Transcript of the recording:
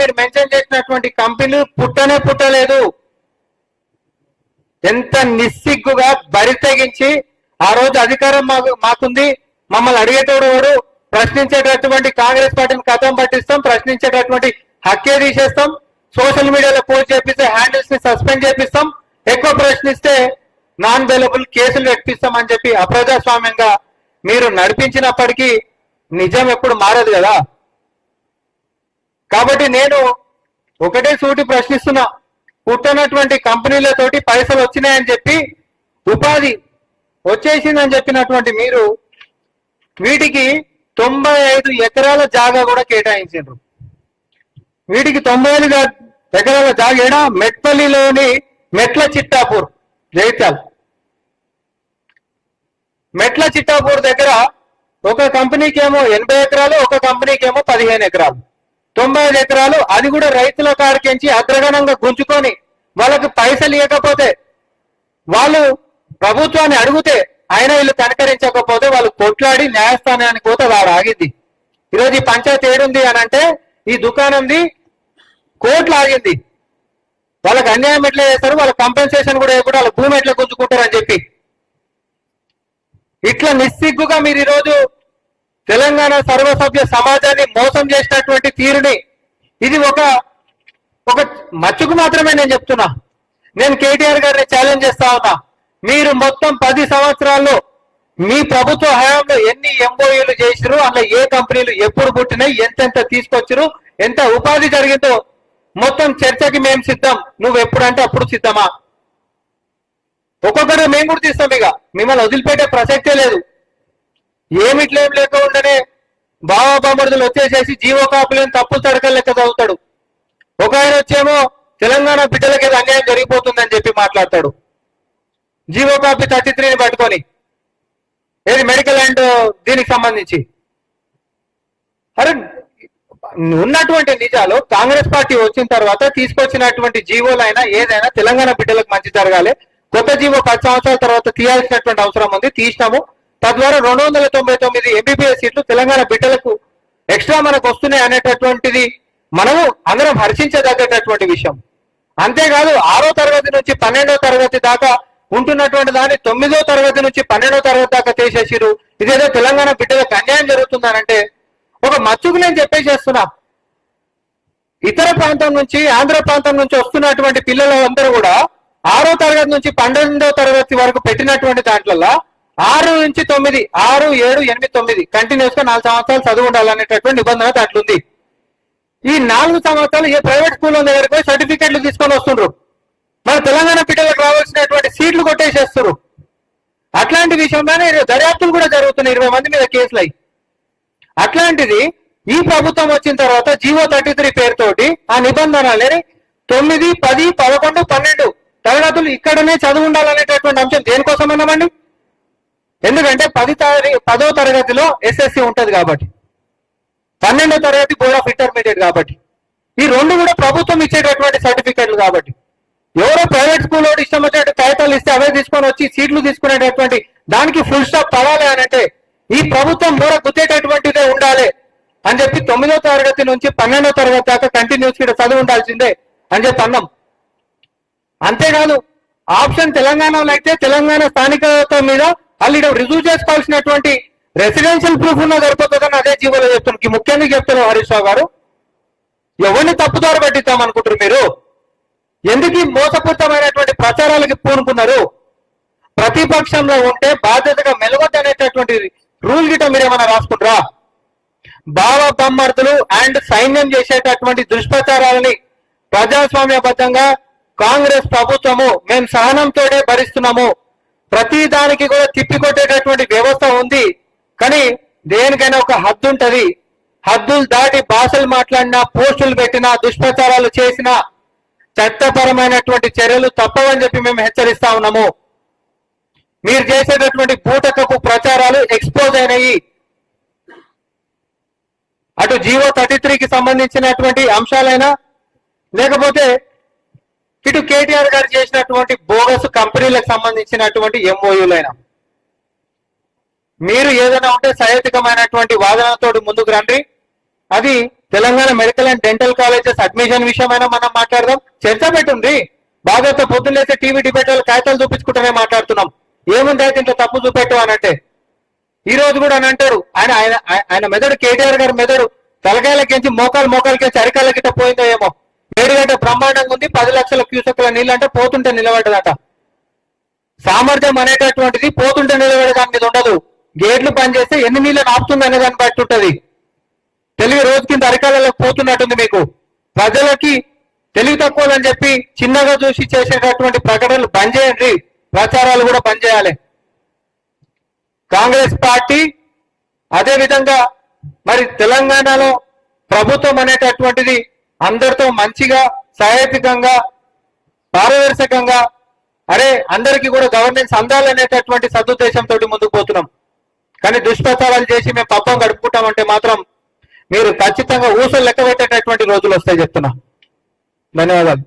మీరు మెన్షన్ చేసినటువంటి కంపెనీలు పుట్టలేదు. ఎంత నిస్సిగ్గుగా బరి తెగించి ఆ రోజు అధికారం మాకుంది, మమ్మల్ని అడిగేటోడు ప్రశ్నించేటటువంటి కాంగ్రెస్ పార్టీని కథం పట్టిస్తాం, ప్రశ్నించేటటువంటి హక్కే తీసేస్తాం, సోషల్ మీడియాలో పోస్ట్ చేపిస్తే హ్యాండిల్స్ ని సస్పెండ్ చేపిస్తాం, ఎక్కువ ప్రశ్నిస్తే నాన్ బెయిలబుల్ కేసులు పెట్టిస్తాం అని చెప్పి అప్రజాస్వామ్యంగా మీరు నడిపించినప్పటికీ నిజం ఎప్పుడు మారదు కదా. కాబట్టి నేను ఒకటే సూటి ప్రశ్నిస్తున్నా, పుట్టనటువంటి కంపెనీలతోటి పైసలు వచ్చినాయని చెప్పి ఉపాధి వచ్చేసిందని చెప్పినటువంటి మీరు వీటికి 95 ఎకరాల జాగా కూడా కేటాయించారు. వీటికి 95 ఎకరాల జాగా మెట్పల్లిలోని మెట్ల చిట్టాపూర్ జైత్యాల్ మెట్ల చిట్టాపూర్ దగ్గర ఒక కంపెనీకి ఏమో 80 ఎకరాలు, ఒక కంపెనీకి ఏమో 15 ఎకరాలు, 95 ఎకరాలు. అది కూడా రైతుల కాడికించి అగ్రగణంగా గుంజుకొని వాళ్ళకి పైసలు ఇవ్వకపోతే, వాళ్ళు ప్రభుత్వాన్ని అడిగితే అయినా వీళ్ళు కనకరించకపోతే వాళ్ళు కొట్లాడి న్యాయస్థానానికి పోతే వాడు ఆగింది. ఈరోజు ఈ పంచాయతీ ఏడుంది అని అంటే ఈ దుకాణంది కోర్టులు ఆగింది. వాళ్ళకి అన్యాయం ఎట్లా చేస్తారు, వాళ్ళ కంపెన్సేషన్ కూడా వాళ్ళ భూమి ఎట్లా గుంజుకుంటారు అని చెప్పి ఇట్లా నిస్సిగ్గుగా మీరు ఈరోజు తెలంగాణ సర్వసభ్య సమాజాన్ని మోసం చేసినటువంటి తీరుని, ఇది ఒక మచ్చుకు మాత్రమే నేను చెప్తున్నా. నేను కేటీఆర్ గారిని ఛాలెంజ్ చేస్తా ఉన్నా, మీరు మొత్తం 10 సంవత్సరాల్లో మీ ప్రభుత్వ హయాంలో ఎన్ని ఎంఓయూలు చేసిరు, అందులో ఏ కంపెనీలు ఎప్పుడు పుట్టినాయి, ఎంతెంత తీసుకొచ్చిరు, ఎంత ఉపాధి జరిగిందో మొత్తం చర్చకి మేము సిద్ధం. నువ్వు ఎప్పుడంటే అప్పుడు సిద్ధమా? ఒక్కొక్కరు మేము కూడా తీస్తాం. ఇక మిమ్మల్ని వదిలిపెట్టే ప్రసక్తే లేదు. ఏమిట్లేం లేకుండానే బావా బామర్దులు వచ్చేసేసి జీవో కాపులేని తప్పు తడకలు లెక్క చదువుతాడు. ఒక ఆయన వచ్చేమో తెలంగాణ బిడ్డలకి ఏదో అన్యాయం జరిగిపోతుందని చెప్పి మాట్లాడతాడు. జీవో కాపీ 33ని పట్టుకొని ఏది మెడికల్ అండ్ దీనికి సంబంధించి. అరే ఉన్నటువంటి నిజాలు కాంగ్రెస్ పార్టీ వచ్చిన తర్వాత తీసుకొచ్చినటువంటి జీవోలైనా ఏదైనా తెలంగాణ బిడ్డలకు మంచి జరగాలి. కొత్త జీవో 10 సంవత్సరాల తర్వాత తీయాల్సినటువంటి అవసరం ఉంది, తీసినాము. తద్వారా 299 ఎంబీబీఎస్ సీట్లు తెలంగాణ బిడ్డలకు ఎక్స్ట్రా మనకు వస్తున్నాయి అనేటటువంటిది మనము అందరం హర్షించదగ్గటువంటి విషయం. అంతేకాదు 6వ తరగతి నుంచి 12వ తరగతి దాకా ఉంటున్నటువంటి దాన్ని 9వ తరగతి నుంచి 12వ తరగతి దాకా తీసేసిరు. ఇదేదో తెలంగాణ బిడ్డలకు అన్యాయం జరుగుతుందనంటే ఒక మచ్చుకు నేను చెప్పేసేస్తున్నా. ఇతర ప్రాంతం నుంచి, ఆంధ్ర ప్రాంతం నుంచి వస్తున్నటువంటి పిల్లలు అందరూ కూడా 6వ తరగతి నుంచి 12వ తరగతి వరకు పెట్టినటువంటి దాంట్లో 6 నుంచి 9, 6, 7, 8, 9 కంటిన్యూస్ గా 4 సంవత్సరాలు చదువు ఉండాలనేటటువంటి నిబంధన అట్లుంది. ఈ 4 సంవత్సరాలు ఏ ప్రైవేట్ స్కూల్లో దగ్గరికి పోయి సర్టిఫికెట్లు తీసుకొని వస్తుండ్రు. మన తెలంగాణ బిడ్డలకు రావాల్సినటువంటి సీట్లు కొట్టేసేస్తారు. అట్లాంటి విషయంలోనే దర్యాప్తులు కూడా జరుగుతున్నాయి 20 మంది మీద కేసులు అయ్యి. అట్లాంటిది ఈ ప్రభుత్వం వచ్చిన తర్వాత జీవో 33 పేరుతోటి ఆ నిబంధనలని 9, 10, 11, 12 తరగతులు ఇక్కడనే చదువు ఉండాలనేటటువంటి అంశం దేనికోసం అన్నామండి? ఎందుకంటే 10వ తరగతిలో ఎస్ఎస్సి ఉంటది కాబట్టి, 12వ తరగతి బోర్డ్ ఆఫ్ ఇంటర్మీడియట్ కాబట్టి, ఈ రెండు కూడా ప్రభుత్వం ఇచ్చేటటువంటి సర్టిఫికెట్లు కాబట్టి ఎవరో ప్రైవేట్ స్కూల్ వాడు ఇష్టం వచ్చినట్టు కాగితాలు ఇస్తే అవే తీసుకొని వచ్చి సీట్లు తీసుకునేటటువంటి దానికి ఫుల్ స్టాప్ పడాలి అని అంటే ఈ ప్రభుత్వం మూర గుద్దేటటువంటిదే ఉండాలి అని చెప్పి 9వ తరగతి నుంచి 12వ తరగతి దాకా కంటిన్యూస్ గా చదువు ఉండాల్సిందే అని చెప్పి అన్నాం. అంతేకాదు ఆప్షన్ తెలంగాణలో అయితే తెలంగాణ స్థానికత మీద వాళ్ళు రుజువు చేసుకోవాల్సినటువంటి రెసిడెన్షియల్ ప్రూఫ్ ఉన్న సరిపోతుందని అదే జీవోలో చెప్తున్నాను. ముఖ్యంగా చెప్తున్నారు హరీష్ రావు గారు, ఎవరిని తప్పుదారి పట్టిద్దాం అనుకుంటారు మీరు? ఎందుకు ఈ మోసపూరితమైనటువంటి ప్రచారాలకి పూనుకున్నారు? ప్రతిపక్షంలో ఉంటే బాధ్యతగా మెలగొద్దనేటటువంటి రూల్ గిట మీరు ఏమైనా రాసుకుంటారా? బావ బొమ్మర్దులు అండ్ సైన్యం చేసేటటువంటి దుష్ప్రచారాలని ప్రజాస్వామ్యబద్ధంగా కాంగ్రెస్ ప్రభుత్వము మేము సహనంతోనే భరిస్తున్నాము. ప్రతి దానికి కూడా తిప్పికొట్టేటటువంటి వ్యవస్థ ఉంది. కానీ దేనికైనా ఒక హద్దు ఉంటది. హద్దులు దాటి భాషలు మాట్లాడినా, పోస్టులు పెట్టినా, దుష్ప్రచారాలు చేసినా చట్టపరమైనటువంటి చర్యలు తప్పవని చెప్పి మేము హెచ్చరిస్తా ఉన్నాము. మీరు చేసేటటువంటి బూటకపు ప్రచారాలు ఎక్స్పోజ్ అయినాయి. అటు జీవో 33కి సంబంధించినటువంటి అంశాలైనా లేకపోతే ఇటు కేటీఆర్ గారు చేసినటువంటి బోగస్ కంపెనీలకు సంబంధించినటువంటి ఎంఓయూలైనా మీరు ఏదైనా ఉంటే సహేతుకమైనటువంటి వాదనతో ముందుకు రండి. అది Telangana medical and dental colleges admission విషయమైనా మనం మాట్లాడదాం. చర్చ పెట్టుంది. బాగా పొద్దున్నేస్తే టీవీ డిబేట్ వాళ్ళు కాగితాలు చూపించుకుంటూనే మాట్లాడుతున్నాం. ఏముంది అయితే ఇంట్లో తప్పు చూపెట్టు అనంటే ఈ రోజు కూడా అని అంటారు. ఆయన ఆయన ఆయన మెదడు కేటీఆర్ గారి మెదడు తలకాయలకించి మోకాలకించి అరికాల గిట్ట పోయిందో ఏమో. మేడిగడ్డ బ్రహ్మాండంగా ఉంది. 10 లక్షల క్యూసెక్ల నీళ్ళు అంటే పోతుంటే నిలబడ్డదట. సామర్థ్యం అనేటటువంటిది పోతుంటే నిలబడే దాని మీద ఉండదు. గేట్లు పనిచేస్తే ఎన్ని నీళ్ళని ఆపుతుంది అనే దాన్ని బట్టి ఉంటది. తెలివి రోజు కింద అరికాలలో పోతున్నట్టుంది మీకు. ప్రజలకి తెలివి తక్కువదని చెప్పి చిన్నగా చూసి చేసేటటువంటి ప్రకటనలు బంద్ చేయండి. ప్రచారాలు కూడా బంద్ చేయాలి. కాంగ్రెస్ పార్టీ అదే విధంగా మరి తెలంగాణలో ప్రభుత్వం అనేటటువంటిది అందరితో మంచిగా సహేతుకంగా పారదర్శకంగా అందరికీ కూడా గవర్నెన్స్ అందాలనేటటువంటి సదుద్దేశంతో ముందుకు పోతున్నాం. కానీ దుష్ప్రచారాలు చేసి మేము పబ్బం గడుపుకుంటామంటే మాత్రం మీరు ఖచ్చితంగా ఊసలు లెక్క పెట్టేటటువంటి రోజులు వస్తాయి చెప్తున్నా. ధన్యవాదాలు.